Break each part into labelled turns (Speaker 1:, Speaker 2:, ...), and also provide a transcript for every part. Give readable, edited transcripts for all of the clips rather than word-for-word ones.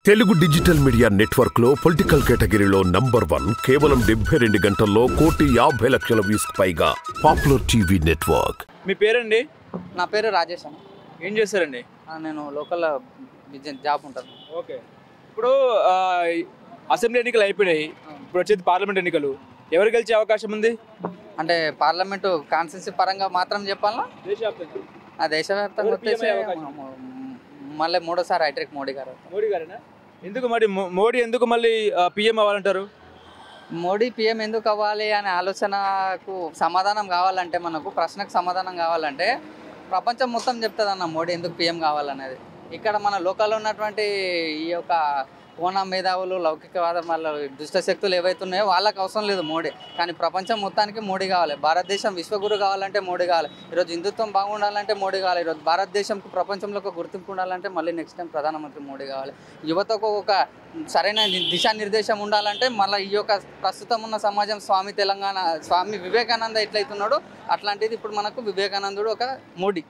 Speaker 1: Telugu digital media network లో political కేటగిరీలో number 1 కేవలం 72 గంటల్లో 1,50,00,000 వ్యూస్ పైగా పాపులర్ టీవీ నెట్వర్క్.
Speaker 2: మీ పేరండి?
Speaker 3: నా పేరు రాజేష్ అన్న.
Speaker 2: ఏం చేస్తారండి?
Speaker 3: నేను లోకల్ బిజినెస్ జాబ్ ఉంటాను.
Speaker 2: ఓకే. ఇప్పుడు అసెంబ్లీ ఎన్నికలు అయిపోయినాయి, ఇప్పుడు వచ్చేది పార్లమెంట్ ఎన్నికలు. ఎవరు గెలిచే అవకాశం ఉంది?
Speaker 3: అంటే పార్లమెంటు కాన్స్టిట్యూన్సీ పరంగా మాత్రం చెప్పాలా? దేశవ్యాప్తంగా వచ్చేసి మళ్ళీ మూడోసారి హైట్రిక్ మోడీ
Speaker 2: గారేనా? ఎందుకు మరి మోడీ ఎందుకు మళ్ళీ పిఎం అవ్వాలంటారు?
Speaker 3: మోడీ పిఎం ఎందుకు అవ్వాలి అనే ఆలోచనకు సమాధానం కావాలంటే, మనకు ప్రశ్నకు సమాధానం కావాలంటే ప్రపంచం మొత్తం చెప్తుంది అన్న మోడీ ఎందుకు పిఎం కావాలనేది. ఇక్కడ మన లోకల్లో ఉన్నటువంటి ఈ యొక్క కోణ మేధావులు, లౌకికవాదం వాళ్ళ దుష్ట శక్తులు ఏవైతే ఉన్నాయో వాళ్ళకి అవసరం లేదు మోడీ. కానీ ప్రపంచం మొత్తానికి మోడీ కావాలి. భారతదేశం విశ్వగురు కావాలంటే మోడీ కావాలి. ఈరోజు హిందుత్వం బాగుండాలంటే మోడీ కావాలి. ఈరోజు భారతదేశంకు ప్రపంచంలో ఒక గుర్తింపు ఉండాలంటే మళ్ళీ నెక్స్ట్ టైం ప్రధానమంత్రి మోడీ కావాలి. యువతకు ఒక సరైన దిశానిర్దేశం ఉండాలంటే మళ్ళీ ఈ యొక్క ప్రస్తుతం ఉన్న సమాజం స్వామి వివేకానంద ఎట్లయితున్నాడో అట్లాంటిది ఇప్పుడు మనకు వివేకానందుడు ఒక మోడీ.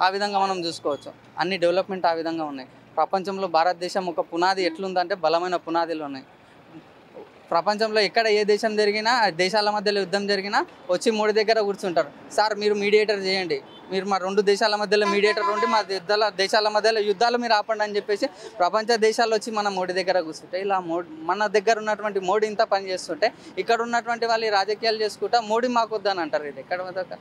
Speaker 3: ఆ విధంగా మనం చూసుకోవచ్చు. అన్ని డెవలప్మెంట్ ఆ విధంగా ఉన్నాయి. ప్రపంచంలో భారతదేశం ఒక పునాది ఎట్లుందంటే బలమైన పునాదులు ఉన్నాయి. ప్రపంచంలో ఎక్కడ ఏ దేశం జరిగినా, దేశాల మధ్యలో యుద్ధం జరిగినా వచ్చి మోడీ దగ్గర కూర్చుంటారు. సార్ మీరు మీడియేటర్ చేయండి, మీరు మా 2 దేశాల మధ్యలో మీడియేటర్ ఉండి మా దేశాల మధ్యలో యుద్ధాలు మీరు ఆపండి అని చెప్పేసి ప్రపంచ దేశాలు వచ్చి మన మోడీ దగ్గర కూర్చుంటే, ఇలా మన దగ్గర ఉన్నటువంటి మోడీ ఇంత పని చేస్తుంటే ఇక్కడ ఉన్నటువంటి వాళ్ళు రాజకీయాలు చేసుకుంటా మోడీ మాకు వద్దని అంటారు. ఇది ఎక్కడ?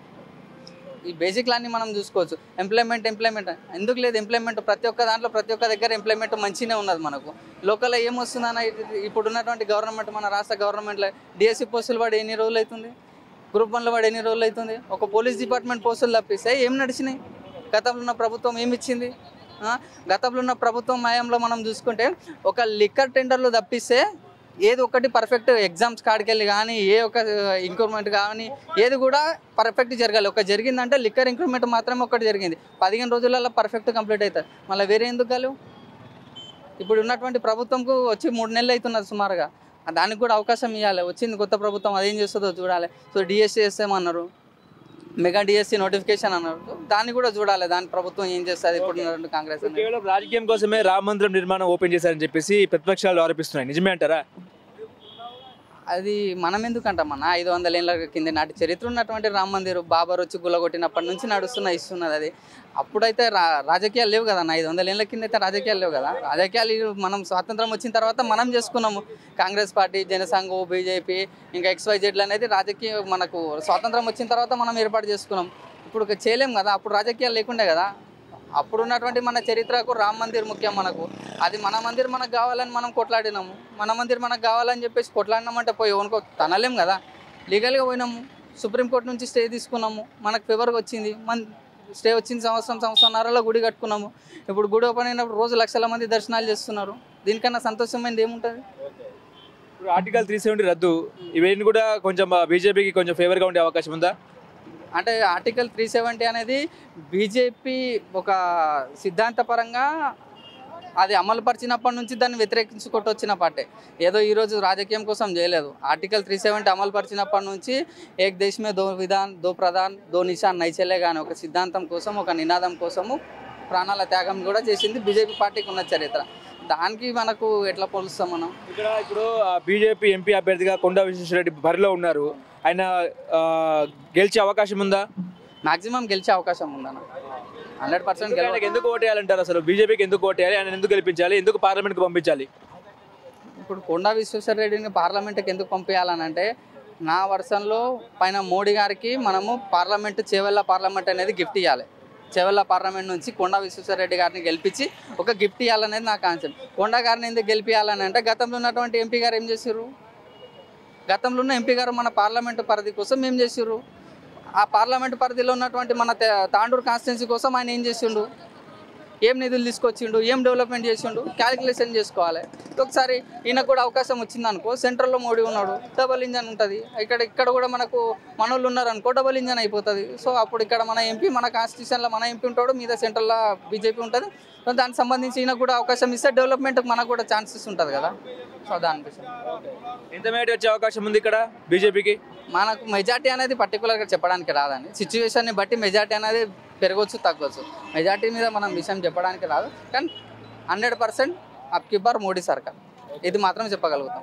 Speaker 3: ఈ బేసిక్లన్నీ మనం చూసుకోవచ్చు. ఎంప్లాయ్మెంట్ ఎందుకు లేదు? ఎంప్లాయ్మెంట్ ప్రతి ఒక్క దాంట్లో ప్రతి ఒక్క దగ్గర ఎంప్లాయ్మెంట్ మంచిగానే ఉన్నది. మనకు లోకల్లో ఏమొస్తుందన్న, ఇప్పుడు ఉన్నటువంటి గవర్నమెంట్, మన రాష్ట్ర గవర్నమెంట్లో డిఎస్సి పోస్టులు పడి ఎన్ని రోజులు అవుతుంది? గ్రూప్ 1లో పడి ఎన్ని రోజులు అవుతుంది? ఒక పోలీస్ డిపార్ట్మెంట్ పోస్టులు తప్పిస్తే ఏం నడిచినాయి? గతంలో ఉన్న ప్రభుత్వం ఏమిచ్చింది? గతంలో ఉన్న ప్రభుత్వం హయాంలో మనం చూసుకుంటే ఒక లిక్కర్ టెండర్లు తప్పిస్తే ఏది ఒకటి పర్ఫెక్ట్ ఎగ్జామ్స్ కాడికి వెళ్ళి కానీ ఏ ఒక ఇంక్రూవ్మెంట్ కానీ ఏది కూడా పర్ఫెక్ట్ జరగాలి. ఒక జరిగిందంటే లిక్కర్ ఇంక్రూవ్మెంట్ మాత్రమే ఒకటి జరిగింది. 15 రోజులలో పర్ఫెక్ట్ కంప్లీట్ అవుతుంది. మళ్ళీ వేరే ఎందుకు కాలేవు? ఇప్పుడు ఉన్నటువంటి ప్రభుత్వంకు వచ్చి 3 నెలలు అవుతున్నది సుమారుగా. దానికి కూడా అవకాశం ఇవ్వాలి. వచ్చింది కొత్త ప్రభుత్వం, అదేం చేస్తుందో చూడాలి. సో డిఎస్సి చేస్తామన్నారు, మెగా డిఎస్సి నోటిఫికేషన్ అన్నారు, దాన్ని కూడా చూడాలి. దాని ప్రభుత్వం ఏం చేస్తుంది ఇప్పుడు కాంగ్రెస్.
Speaker 2: కేవలం రాజకీయం కోసమే రామ మందిరం నిర్మాణం ఓపెన్ చేశారని చెప్పేసి ప్రతిపక్షాలు ఆరోపిస్తున్నాయి. నిజమే అంటారా?
Speaker 3: అది మనం ఎందుకంటామన్న, 500 ఏళ్ళ కింద నాటి చరిత్ర ఉన్నటువంటి రామ మందిరం బాబర్ వచ్చి గుల్లగొట్టినప్పటి నుంచి ఇస్తున్నది. అది అప్పుడైతే రాజకీయాలు లేవు కదా. 500 ఏళ్ళ కింద అయితే రాజకీయాలు లేవు కదా. రాజకీయాలు మనం స్వాతంత్రం వచ్చిన తర్వాత మనం చేసుకున్నాము. కాంగ్రెస్ పార్టీ, జనసంఘ్, బీజేపీ, ఇంకా XYZ అనేది రాజకీయ మనకు స్వాతంత్రం వచ్చిన తర్వాత మనం ఏర్పాటు చేసుకున్నాం. ఇప్పుడు చేయలేం కదా. అప్పుడు రాజకీయాలు లేకుండే కదా. అప్పుడు ఉన్నటువంటి మన చరిత్రకు రామ మందిర్ ముఖ్యం మనకు. అది మన మందిర్ మనకు కావాలని మనం కొట్లాడినాము. మన మందిర్ మనకు కావాలని చెప్పేసి కొట్లాడినామంటే పోయి ఎవరికో తనలేం కదా. లీగల్గా పోయినాము, సుప్రీంకోర్టు నుంచి స్టే తీసుకున్నాము, మనకు ఫేవర్గా వచ్చింది. స్టే వచ్చింది, సంవత్సరంన్నరలో గుడి కట్టుకున్నాము. ఇప్పుడు గుడి ఓపెన్ అయినప్పుడు రోజు లక్షల మంది దర్శనాలు చేస్తున్నారు. దీనికన్నా సంతోషమైనది ఏముంటుంది?
Speaker 2: ఇప్పుడు ఆర్టికల్ 370 రద్దు, ఇవన్నీ కూడా కొంచెం బీజేపీకి కొంచెం ఫేవర్గా ఉండే అవకాశం ఉందా?
Speaker 3: అంటే ఆర్టికల్ 370 అనేది బీజేపీ ఒక సిద్ధాంతపరంగా అది అమలు పరిచినప్పటి నుంచి దాన్ని వ్యతిరేకించుకుంటూ వచ్చిన పార్టీ. ఏదో ఈరోజు రాజకీయం కోసం చేయలేదు. ఆర్టికల్ 370 అమలు పరిచినప్పటి నుంచి ఏక్ దేశ్ మే దో విధాన్, దో ప్రధాన్, దో నిషాన్ నైచెల్లే కానీ ఒక సిద్ధాంతం కోసం, ఒక నినాదం కోసము ప్రాణాల త్యాగం కూడా చేసింది బీజేపీ పార్టీకి ఉన్న చరిత్ర. దానికి మనకు ఎట్లా పోలుస్తాం మనం?
Speaker 2: ఇప్పుడు బీజేపీ ఎంపీ అభ్యర్థిగా కొండా విశ్వేశ్వరరెడ్డి బరిలో ఉన్నారు. ఆయన గెలిచే అవకాశం ఉందా?
Speaker 3: మ్యాక్సిమం గెలిచే అవకాశం ఉందన్న. 100%
Speaker 2: ఎందుకు ఓటేయాలంటారు? అసలు బీజేపీకి ఎందుకు ఓటేయాలి? ఆయన ఎందుకు గెలిపించాలి? ఎందుకు పార్లమెంట్కి పంపించాలి?
Speaker 3: ఇప్పుడు కొండా విశ్వేశ్వరరెడ్డిని పార్లమెంట్కి ఎందుకు పంపించాలని అంటే, నా వర్షంలో పైన మోడీ గారికి మనము చేవెళ్ళ పార్లమెంట్ అనేది గిఫ్ట్ ఇవ్వాలి. చేవెళ్ళ పార్లమెంట్ నుంచి కొండా విశ్వేశ్వరరెడ్డి గారిని గెలిపించి ఒక గిఫ్ట్ ఇవ్వాలనేది నా కాన్సెప్ట్. కొండా గారిని ఎందుకు గెలిపించాలని అంటే, గతంలో ఉన్నటువంటి ఎంపీ గారు ఏం చేశారు? గతంలో ఉన్న ఎంపీ గారు మన పార్లమెంటు పరిధి కోసం ఏం చేసారు? ఆ పార్లమెంటు పరిధిలో ఉన్నటువంటి మన తాండూరు కాన్స్టిట్యున్సీ కోసం ఆయన ఏం చేసిండు? ఏం నిధులు తీసుకొచ్చిండు? ఏం డెవలప్మెంట్ చేసిండు? క్యాలిక్యులేషన్ చేసుకోవాలి. ఒకసారి ఈయనకు కూడా అవకాశం వచ్చిందనుకో, సెంట్రల్లో మోడీ ఉన్నాడు, డబల్ ఇంజన్ ఉంటుంది. ఇక్కడ కూడా మనకు మనోళ్ళు ఉన్నారనుకో, డబల్ ఇంజన్ అయిపోతుంది. సో అప్పుడు ఇక్కడ మన ఎంపీ, మన కాన్స్టిట్యూషన్లో మన ఎంపీ ఉంటాడు, మీద సెంట్రల్లో బీజేపీ ఉంటుంది. సో దానికి సంబంధించి ఈయనకు కూడా అవకాశం ఇస్తే డెవలప్మెంట్కి మనకు కూడా ఛాన్సెస్ ఉంటుంది కదా. సో దానికోసం
Speaker 2: ఎంత మేట వచ్చే అవకాశం ఉంది ఇక్కడ బీజేపీకి?
Speaker 3: మనకు మెజార్టీ అనేది పర్టికులర్గా చెప్పడానికి రాదని, సిచ్యువేషన్ని బట్టి మెజార్టీ అనేది పెరగవచ్చు, తగ్గవచ్చు. మెజార్టీ మీద మనం విషయం చెప్పడానికి రాదు. కానీ 100% అబ్ కి బార్ మోడీ సర్కార్, ఇది మాత్రం చెప్పగలుగుతాం.